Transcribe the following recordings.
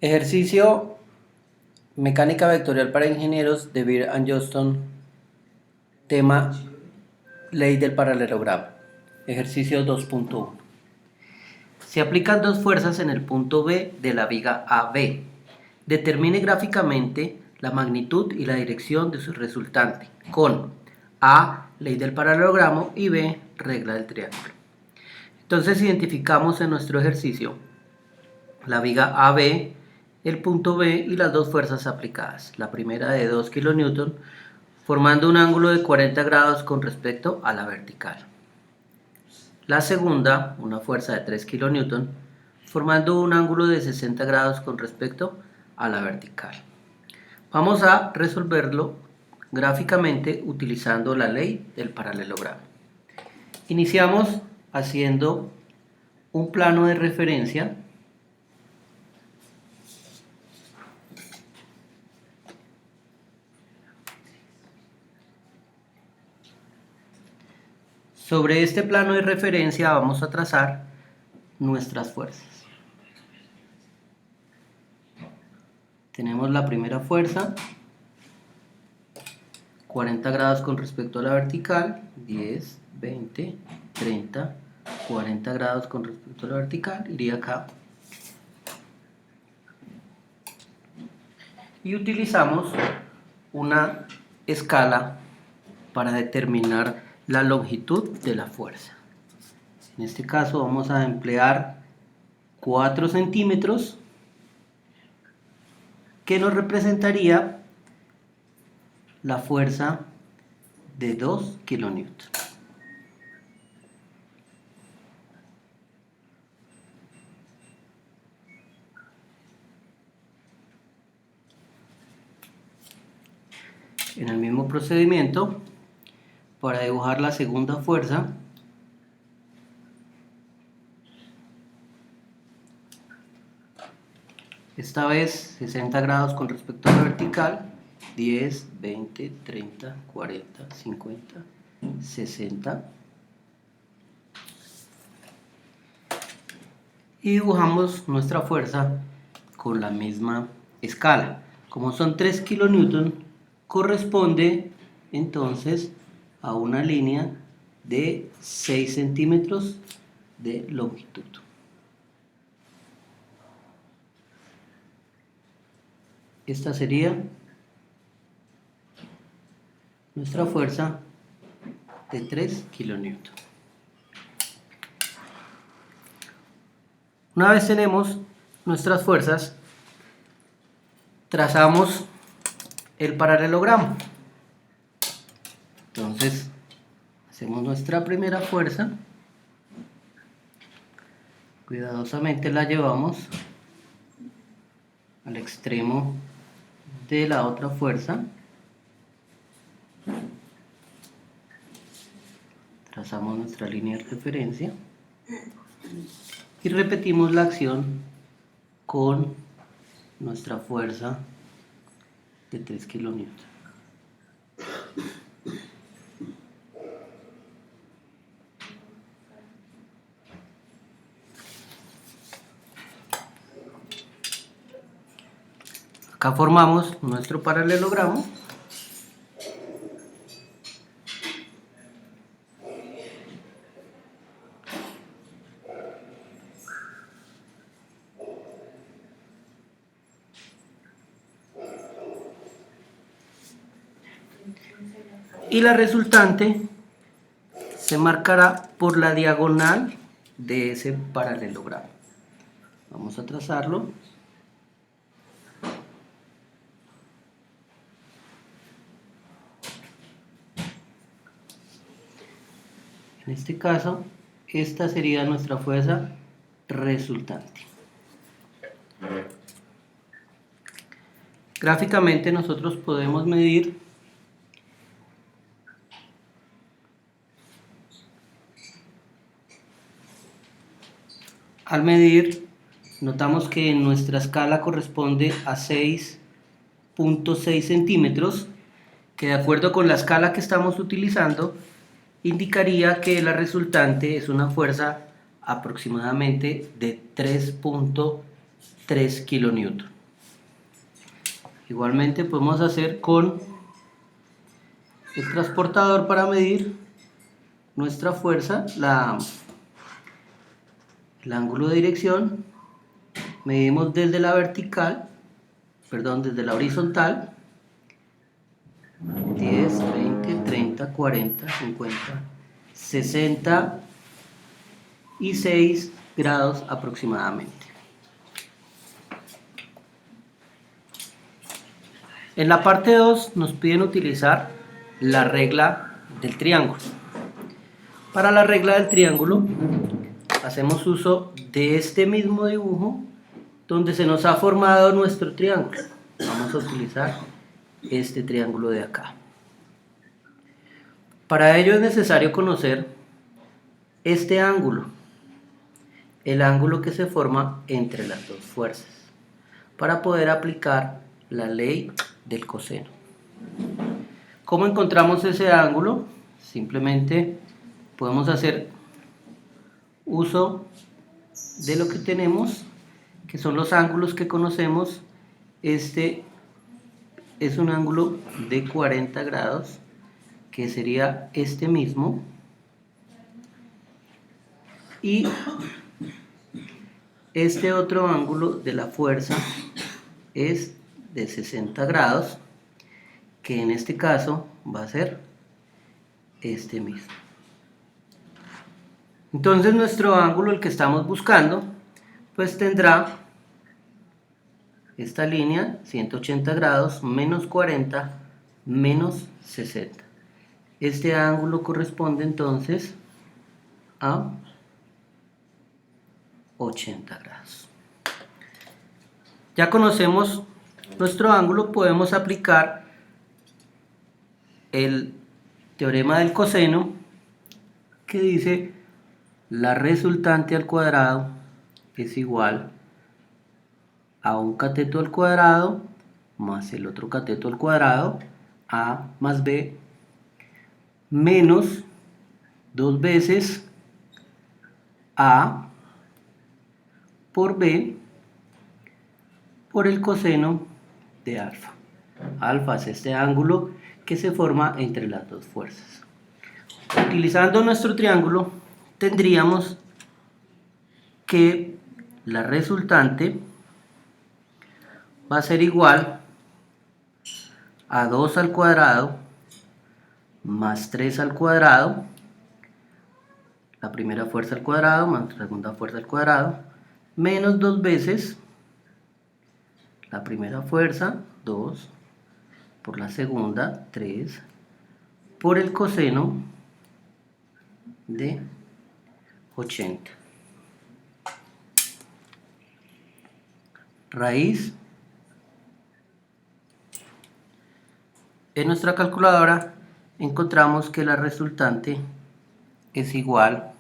Ejercicio Mecánica Vectorial para Ingenieros de Beer and Johnston. Tema Ley del paralelogramo. Ejercicio 2.1. Se aplican dos fuerzas en el punto B de la viga AB. Determine gráficamente la magnitud y la dirección de su resultante con A, ley del paralelogramo, y B, regla del triángulo. Entonces identificamos en nuestro ejercicio la viga AB, el punto B y las dos fuerzas aplicadas. La primera de 2 kN formando un ángulo de 40 grados con respecto a la vertical. La segunda, una fuerza de 3 kN, formando un ángulo de 60 grados con respecto a la vertical. Vamos a resolverlo gráficamente utilizando la ley del paralelogramo. Iniciamos haciendo un plano de referencia Sobre este plano de referencia vamos a trazar nuestras fuerzas. Tenemos la primera fuerza, 40 grados con respecto a la vertical, 10, 20, 30, 40 grados con respecto a la vertical, iría acá. Y utilizamos una escala para determinar la longitud de la fuerza. En este caso vamos a emplear 4 centímetros, que nos representaría la fuerza de 2 kN. En el mismo procedimiento, para dibujar la segunda fuerza, esta vez 60 grados con respecto a la vertical, 10, 20, 30, 40, 50, 60. Y dibujamos nuestra fuerza con la misma escala. Como son 3 kN, corresponde entonces a una línea de 6 centímetros de longitud. Esta sería nuestra fuerza de 3 kN. Una vez tenemos nuestras fuerzas, trazamos el paralelogramo. Entonces, hacemos nuestra primera fuerza, cuidadosamente la llevamos al extremo de la otra fuerza, trazamos nuestra línea de referencia y repetimos la acción con nuestra fuerza de 3 kN. Acá formamos nuestro paralelogramo. Y la resultante se marcará por la diagonal de ese paralelogramo. Vamos a trazarlo. En este caso, esta sería nuestra fuerza resultante. Gráficamente nosotros podemos medir al medir, notamos que nuestra escala corresponde a 6.6 centímetros, que de acuerdo con la escala que estamos utilizando, indicaría que la resultante es una fuerza aproximadamente de 3.6 3 kilonewton. Igualmente podemos hacer con el transportador para medir nuestra fuerza, el ángulo de dirección. Medimos desde la desde la horizontal, 10, 20, 30, 40, 50, 66 grados aproximadamente. En la parte 2 nos piden utilizar la regla del triángulo. Para la regla del triángulo hacemos uso de este mismo dibujo donde se nos ha formado nuestro triángulo. Vamos a utilizar este triángulo de acá. Para ello es necesario conocer este ángulo, el ángulo que se forma entre las dos fuerzas, para poder aplicar la ley del coseno. ¿Cómo encontramos ese ángulo? Simplemente podemos hacer uso de lo que tenemos, que son los ángulos que conocemos. Este es un ángulo de 40 grados, que sería este mismo, y este otro ángulo de la fuerza es de 60 grados, que en este caso va a ser este mismo. Entonces nuestro ángulo, el que estamos buscando, pues tendrá esta línea, 180 grados, menos 40, menos 60. Este ángulo corresponde entonces a 80 grados. Ya conocemos nuestro ángulo, podemos aplicar el teorema del coseno, que dice la resultante al cuadrado es igual a un cateto al cuadrado más el otro cateto al cuadrado, a más b, menos 2 veces a por b por el coseno de alfa. Alfa es este ángulo que se forma entre las dos fuerzas. Utilizando nuestro triángulo, tendríamos que la resultante va a ser igual a 2 al cuadrado más 3 al cuadrado, la primera fuerza al cuadrado más la segunda fuerza al cuadrado, menos 2 veces la primera fuerza, 2, por la segunda, 3, por el coseno de 80. Raíz. En nuestra calculadora encontramos que la resultante es igual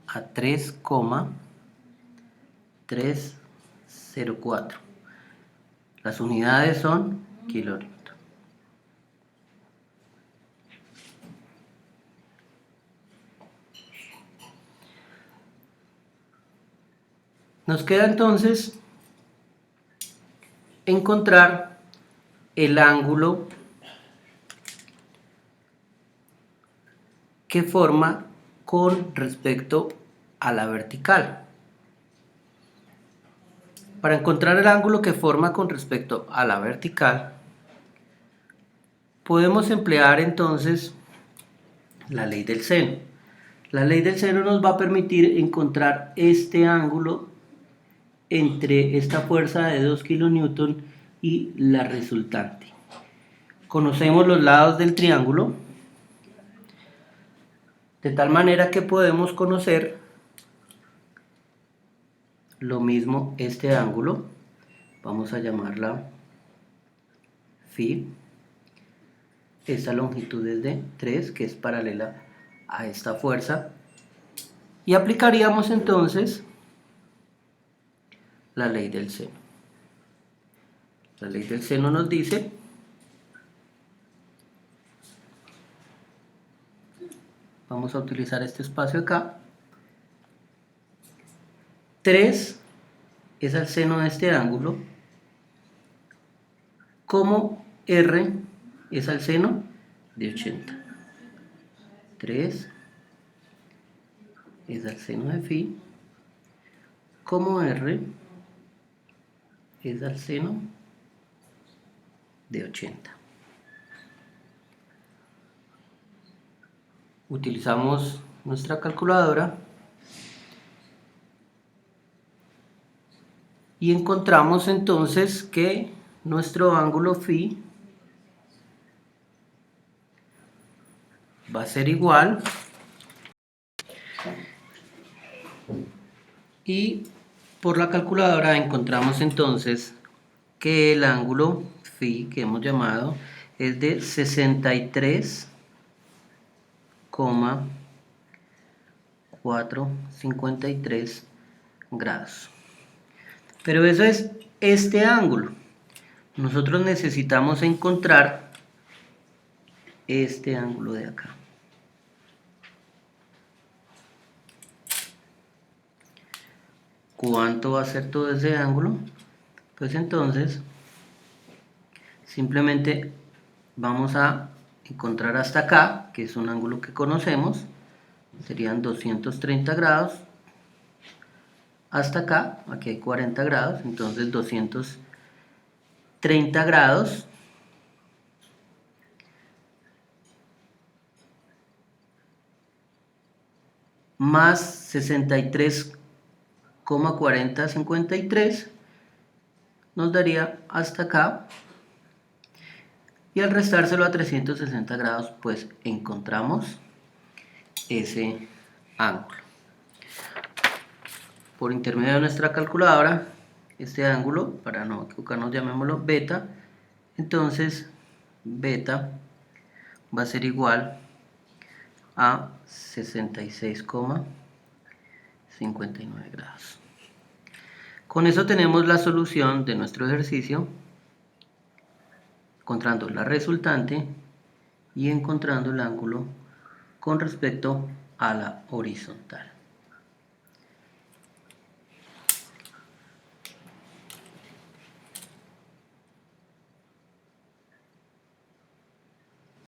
a 3,304. Las unidades son kilonewton. Nos queda entonces encontrar el ángulo que forma con respecto a la vertical. Para encontrar el ángulo que forma con respecto a la vertical, podemos emplear entonces la ley del seno. La ley del seno nos va a permitir encontrar este ángulo entre esta fuerza de 2 kilonewton y la resultante. Conocemos los lados del triángulo, de tal manera que podemos conocer lo mismo este ángulo. Vamos a llamarla phi. Esta longitud es de 3, que es paralela a esta fuerza, y aplicaríamos entonces la ley del seno. La ley del seno nos dice vamos a utilizar este espacio acá, 3 es al seno de este ángulo, como R es al seno de 80. 3 es al seno de phi, como R es al seno de 80. Utilizamos nuestra calculadora y encontramos entonces que nuestro ángulo phi va a ser igual, y por la calculadora encontramos entonces que el ángulo phi que hemos llamado es de 63,453 grados. Pero eso es este ángulo. Nosotros necesitamos encontrar este ángulo de acá. ¿Cuánto va a ser todo ese ángulo? Pues entonces simplemente vamos a encontrar hasta acá, que es un ángulo que conocemos, serían 230 grados, hasta acá, aquí hay 40 grados, entonces 230 grados más 63,4053 nos daría hasta acá, y al restárselo a 360 grados pues encontramos ese ángulo. Por intermedio de nuestra calculadora, este ángulo, para no equivocarnos, llamémoslo beta. Entonces beta va a ser igual a 66,59 grados. Con eso tenemos la solución de nuestro ejercicio, encontrando la resultante y encontrando el ángulo con respecto a la horizontal.